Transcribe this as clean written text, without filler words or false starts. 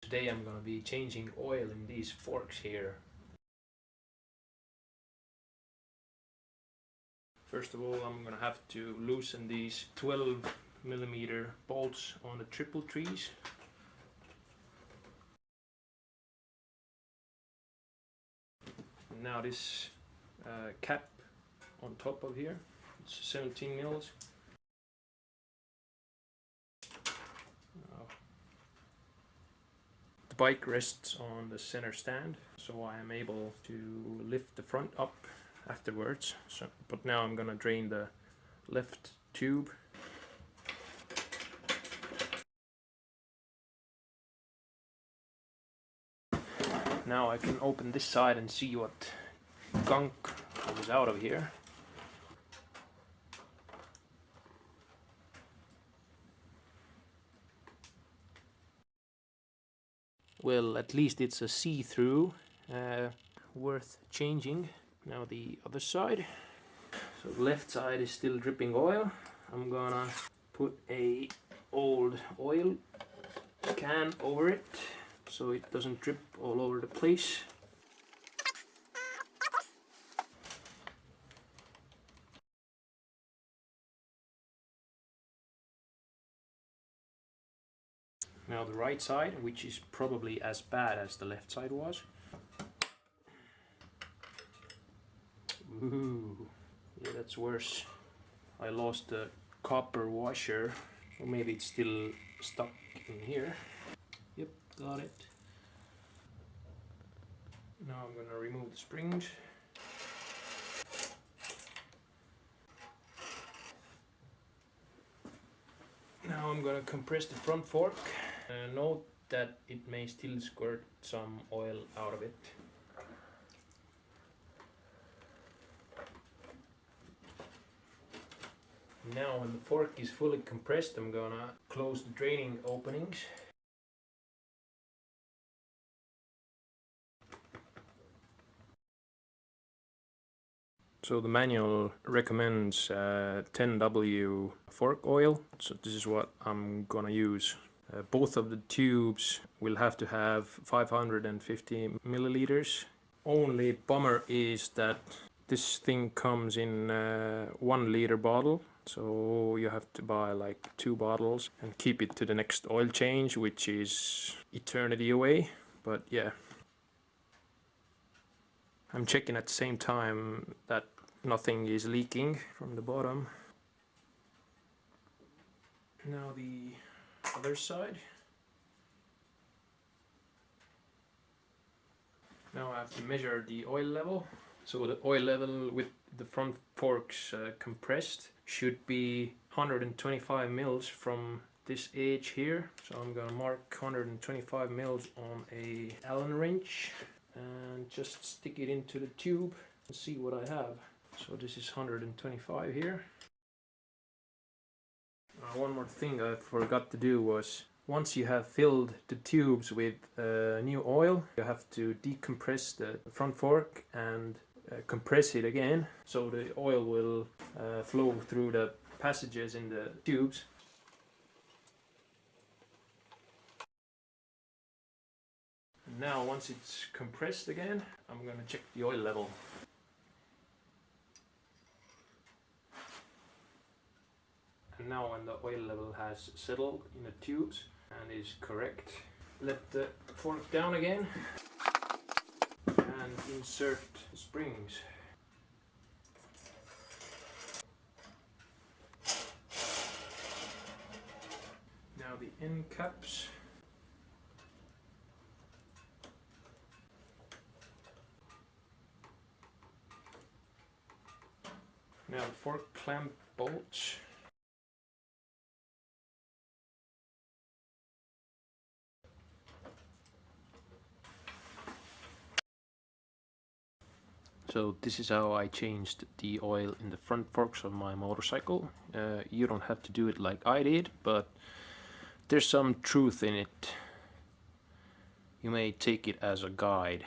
Today I'm going to be changing oil in these forks here. First of all, I'm going to have to loosen these 12mm bolts on the triple trees. Now this cap on top of here, it's 17 mils. The bike rests on the center stand, so I am able to lift the front up afterwards. But now I'm gonna drain the left tube. Now I can open this side and see what gunk comes out of here. Well, at least it's a see-through, worth changing. Now the other side. So the left side is still dripping oil. I'm gonna put a old oil can over it so it doesn't drip all over the place. Now the right side, which is probably as bad as the left side was. Ooh, yeah, that's worse. I lost the copper washer, or maybe it's still stuck in here. Yep, got it. Now I'm gonna remove the springs. Now I'm gonna compress the front fork. Note that it may still squirt some oil out of it. Now when the fork is fully compressed, I'm gonna close the draining openings. So the manual recommends 10W fork oil, so this is what I'm gonna use. Both of the tubes will have to have 550 milliliters. Only bummer is that this thing comes in a 1 liter bottle, so you have to buy like 2 bottles and keep it to the next oil change, which is eternity away. But yeah, I'm checking at the same time that nothing is leaking from the bottom. Now the other side. Now I have to measure the oil level. So the oil level with the front forks compressed should be 125 mils from this edge here. So I'm gonna mark 125 mils on a Allen wrench and just stick it into the tube and see what I have. So this is 125 here. One more thing I forgot to do was, once you have filled the tubes with new oil, you have to decompress the front fork and compress it again, so the oil will flow through the passages in the tubes. And now once it's compressed again, I'm gonna check the oil level. And now when the oil level has settled in the tubes and is correct, let the fork down again and insert the springs. Now the end caps. Now the fork clamp bolts. So this is how I changed the oil in the front forks of my motorcycle. You don't have to do it like I did, but there's some truth in it. You may take it as a guide.